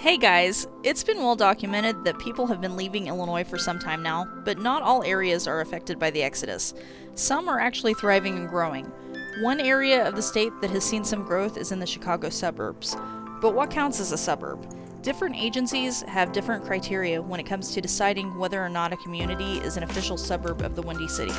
Hey guys, it's been well documented that people have been leaving Illinois for some time now, but not all areas are affected by the exodus. Some are actually thriving and growing. One area of the state that has seen some growth is in the Chicago suburbs. But what counts as a suburb? Different agencies have different criteria when it comes to deciding whether or not a community is an official suburb of the Windy City.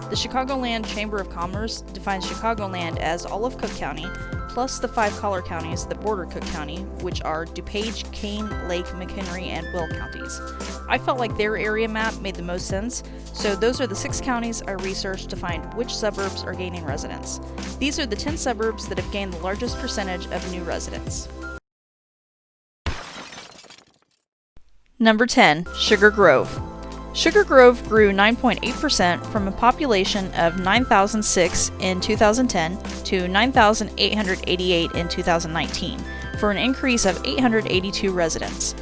The Chicagoland Chamber of Commerce defines Chicagoland as all of Cook County, plus the 5 collar counties that border Cook County, which are DuPage, Kane, Lake, McHenry, and Will counties. I felt like their area map made the most sense, so those are the 6 counties I researched to find which suburbs are gaining residents. These are the 10 suburbs that have gained the largest percentage of new residents. Number 10, Sugar Grove. Sugar Grove grew 9.8% from a population of 9,006 in 2010 to 9,888 in 2019, for an increase of 882 residents.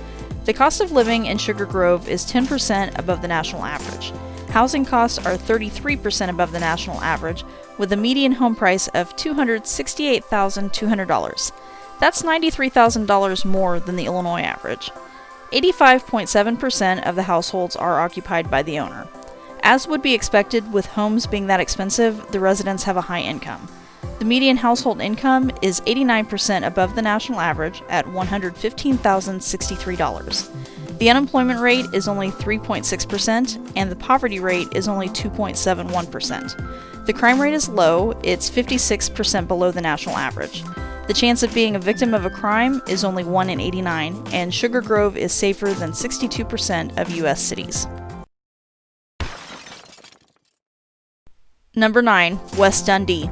The cost of living in Sugar Grove is 10% above the national average. Housing costs are 33% above the national average, with a median home price of $268,200. That's $93,000 more than the Illinois average. 85.7% of the households are occupied by the owner. As would be expected with homes being that expensive, the residents have a high income. The median household income is 89% above the national average at $115,063. The unemployment rate is only 3.6% and the poverty rate is only 2.71%. The crime rate is low, it's 56% below the national average. The chance of being a victim of a crime is only 1 in 89, and Sugar Grove is safer than 62% of U.S. cities. Number 9, West Dundee.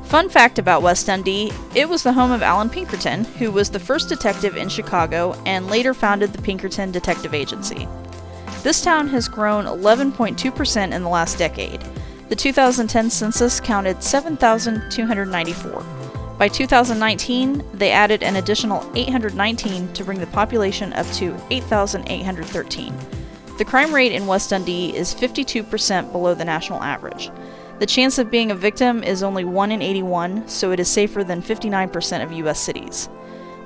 Fun fact about West Dundee, it was the home of Alan Pinkerton, who was the first detective in Chicago and later founded the Pinkerton Detective Agency. This town has grown 11.2% in the last decade. The 2010 census counted 7,294. By 2019, they added an additional 819 to bring the population up to 8,813. The crime rate in West Dundee is 52% below the national average. The chance of being a victim is only 1 in 81, so it is safer than 59% of U.S. cities.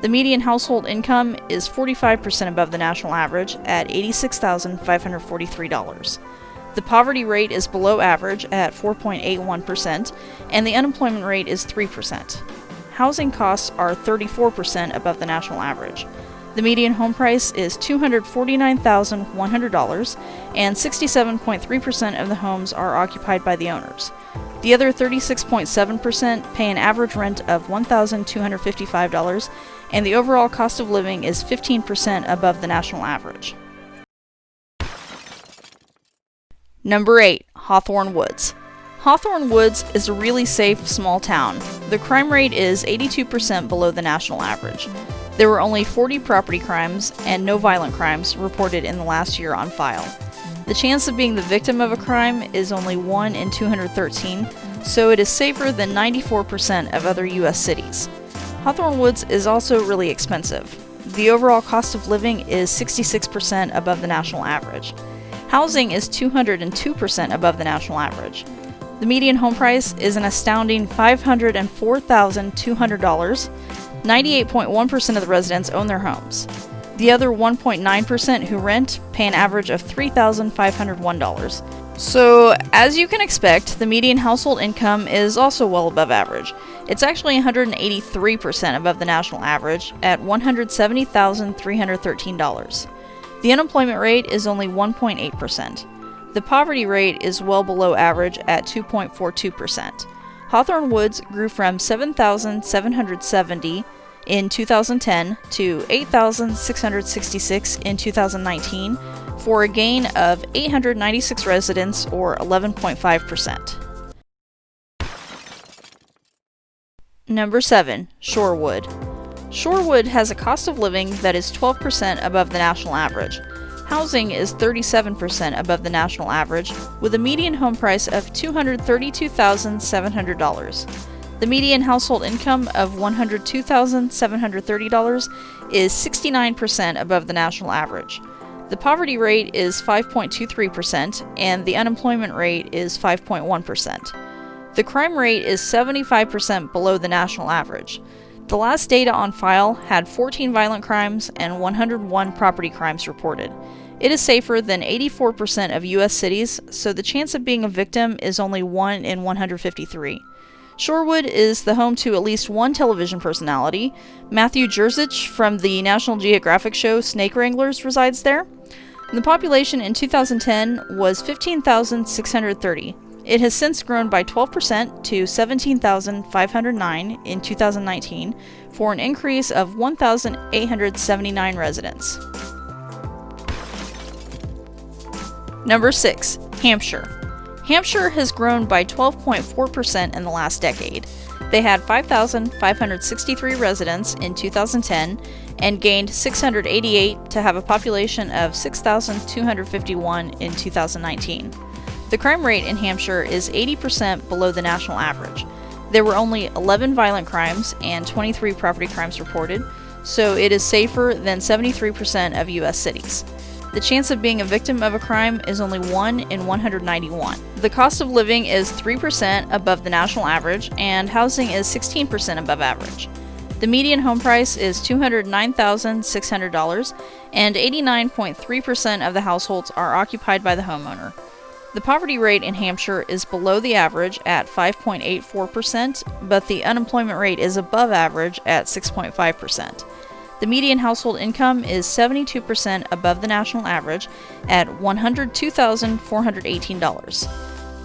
The median household income is 45% above the national average at $86,543. The poverty rate is below average at 4.81%, and the unemployment rate is 3%. Housing costs are 34% above the national average. The median home price is $249,100, and 67.3% of the homes are occupied by the owners. The other 36.7% pay an average rent of $1,255, and the overall cost of living is 15% above the national average. Number 8, Hawthorne Woods. Hawthorne Woods is a really safe, small town. The crime rate is 82% below the national average. There were only 40 property crimes and no violent crimes reported in the last year on file. The chance of being the victim of a crime is only 1 in 213, so it is safer than 94% of other U.S. cities. Hawthorne Woods is also really expensive. The overall cost of living is 66% above the national average. Housing is 202% above the national average. The median home price is an astounding $504,200. 98.1% of the residents own their homes. The other 1.9% who rent pay an average of $3,501. So, as you can expect, the median household income is also well above average. It's actually 183% above the national average at $170,313. The unemployment rate is only 1.8%. The poverty rate is well below average at 2.42%. Hawthorne Woods grew from 7,770 in 2010 to 8,666 in 2019 for a gain of 896 residents or 11.5%. Number 7, Shorewood. Shorewood has a cost of living that is 12% above the national average. Housing is 37% above the national average, with a median home price of $232,700. The median household income of $102,730 is 69% above the national average. The poverty rate is 5.23%, and the unemployment rate is 5.1%. The crime rate is 75% below the national average. The last data on file had 14 violent crimes and 101 property crimes reported. It is safer than 84% of U.S. cities, so the chance of being a victim is only 1 in 153. Shorewood is the home to at least one television personality. Matthew Jerzich from the National Geographic show Snake Wranglers resides there. The population in 2010 was 15,630. It has since grown by 12% to 17,509 in 2019 for an increase of 1,879 residents. Number 6. Hampshire. Hampshire has grown by 12.4% in the last decade. They had 5,563 residents in 2010 and gained 688 to have a population of 6,251 in 2019. The crime rate in Hampshire is 80% below the national average. There were only 11 violent crimes and 23 property crimes reported, so it is safer than 73% of U.S. cities. The chance of being a victim of a crime is only 1 in 191. The cost of living is 3% above the national average, and housing is 16% above average. The median home price is $209,600, and 89.3% of the households are occupied by the homeowner. The poverty rate in Hampshire is below the average at 5.84%, but the unemployment rate is above average at 6.5%. The median household income is 72% above the national average at $102,418.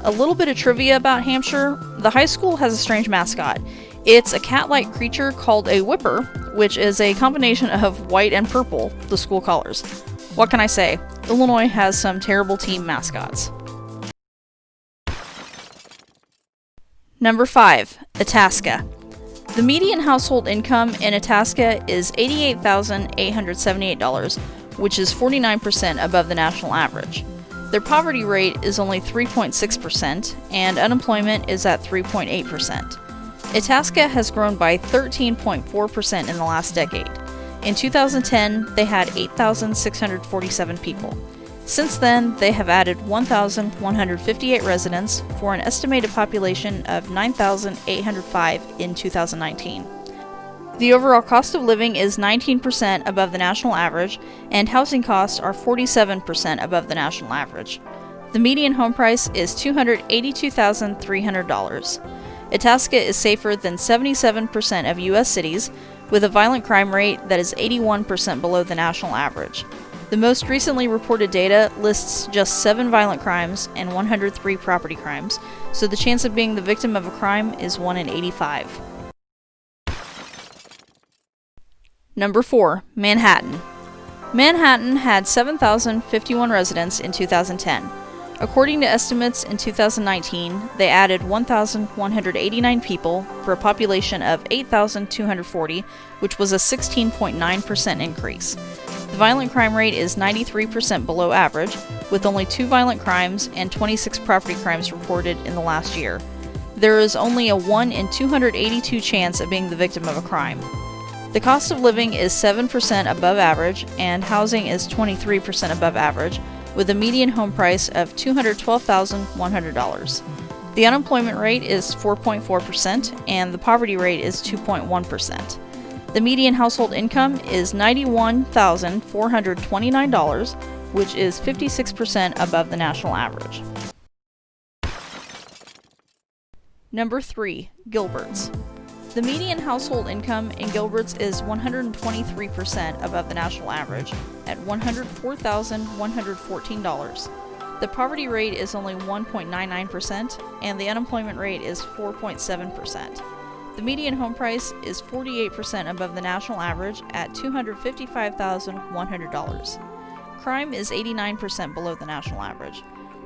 A little bit of trivia about Hampshire: the high school has a strange mascot. It's a cat-like creature called a whipper, which is a combination of white and purple, the school colors. What can I say? Illinois has some terrible team mascots. Number 5. Itasca. The median household income in Itasca is $88,878, which is 49% above the national average. Their poverty rate is only 3.6%, and unemployment is at 3.8%. Itasca has grown by 13.4% in the last decade. In 2010, they had 8,647 people. Since then, they have added 1,158 residents for an estimated population of 9,805 in 2019. The overall cost of living is 19% above the national average, and housing costs are 47% above the national average. The median home price is $282,300. Itasca is safer than 77% of U.S. cities, with a violent crime rate that is 81% below the national average. The most recently reported data lists just 7 violent crimes and 103 property crimes, so the chance of being the victim of a crime is 1 in 85. Number 4. Manhattan. Manhattan had 7,051 residents in 2010. According to estimates in 2019, they added 1,189 people for a population of 8,240, which was a 16.9% increase. The violent crime rate is 93% below average, with only 2 violent crimes and 26 property crimes reported in the last year. There is only a 1 in 282 chance of being the victim of a crime. The cost of living is 7% above average, and housing is 23% above average, with a median home price of $212,100. The unemployment rate is 4.4%, and the poverty rate is 2.1%. The median household income is $91,429, which is 56% above the national average. Number 3. Gilbert's. The median household income in Gilbert's is 123% above the national average at $104,114. The poverty rate is only 1.99%, and the unemployment rate is 4.7%. The median home price is 48% above the national average at $255,100. Crime is 89% below the national average.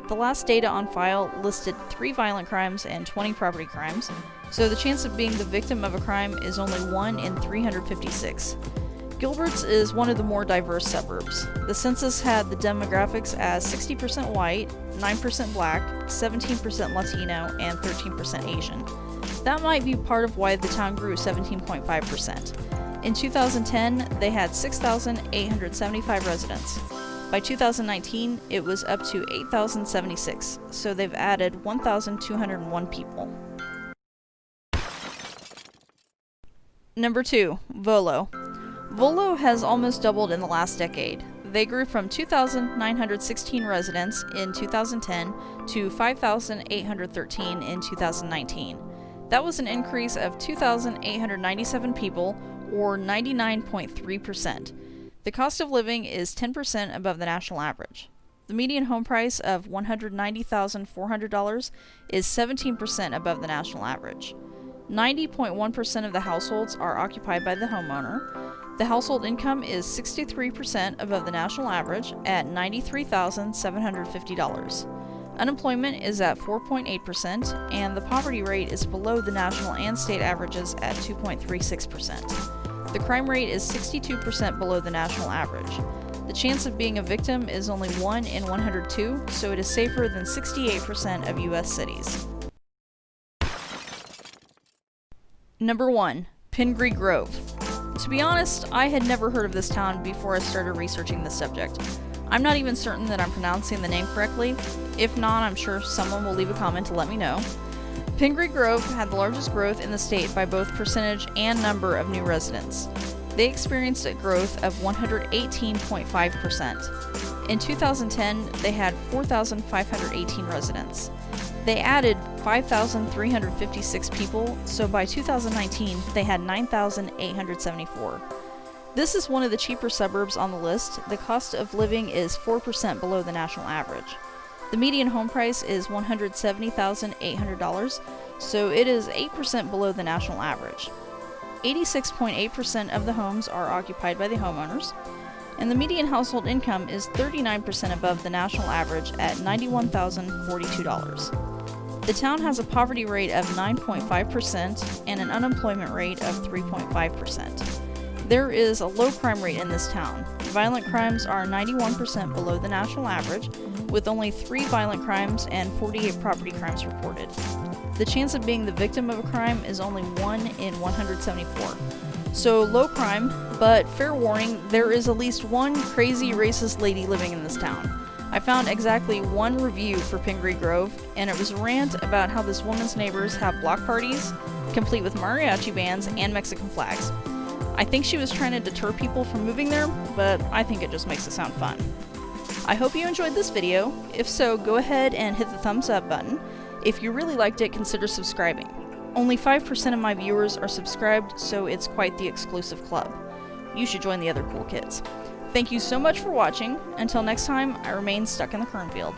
The last data on file listed 3 violent crimes and 20 property crimes, so the chance of being the victim of a crime is only 1 in 356. Gilbert's is one of the more diverse suburbs. The census had the demographics as 60% white, 9% black, 17% Latino, and 13% Asian. That might be part of why the town grew 17.5%. In 2010, they had 6,875 residents. By 2019, it was up to 8,076, so they've added 1,201 people. Number 2, Volo. Volo has almost doubled in the last decade. They grew from 2,916 residents in 2010 to 5,813 in 2019. That was an increase of 2,897 people, or 99.3%. The cost of living is 10% above the national average. The median home price of $190,400 is 17% above the national average. 90.1% of the households are occupied by the homeowner. The household income is 63% above the national average at $93,750. Unemployment is at 4.8%, and the poverty rate is below the national and state averages at 2.36%. The crime rate is 62% below the national average. The chance of being a victim is only 1 in 102, so it is safer than 68% of U.S. cities. Number 1, Pingree Grove. To be honest, I had never heard of this town before I started researching this subject. I'm not even certain that I'm pronouncing the name correctly. If not, I'm sure someone will leave a comment to let me know. Pingree Grove had the largest growth in the state by both percentage and number of new residents. They experienced a growth of 118.5%. In 2010, they had 4,518 residents. They added 5,356 people, so by 2019, they had 9,874. This is one of the cheaper suburbs on the list. The cost of living is 4% below the national average. The median home price is $170,800, so it is 8% below the national average. 86.8% of the homes are occupied by the homeowners, and the median household income is 39% above the national average at $91,042. The town has a poverty rate of 9.5% and an unemployment rate of 3.5%. There is a low crime rate in this town. Violent crimes are 91% below the national average, with only 3 violent crimes and 48 property crimes reported. The chance of being the victim of a crime is only 1 in 174. So low crime, but fair warning, there is at least one crazy racist lady living in this town. I found exactly one review for Pingree Grove, and it was a rant about how this woman's neighbors have block parties, complete with mariachi bands and Mexican flags. I think she was trying to deter people from moving there, but I think it just makes it sound fun. I hope you enjoyed this video. If so, go ahead and hit the thumbs up button. If you really liked it, consider subscribing. Only 5% of my viewers are subscribed, so it's quite the exclusive club. You should join the other cool kids. Thank you so much for watching. Until next time, I remain stuck in the cornfield.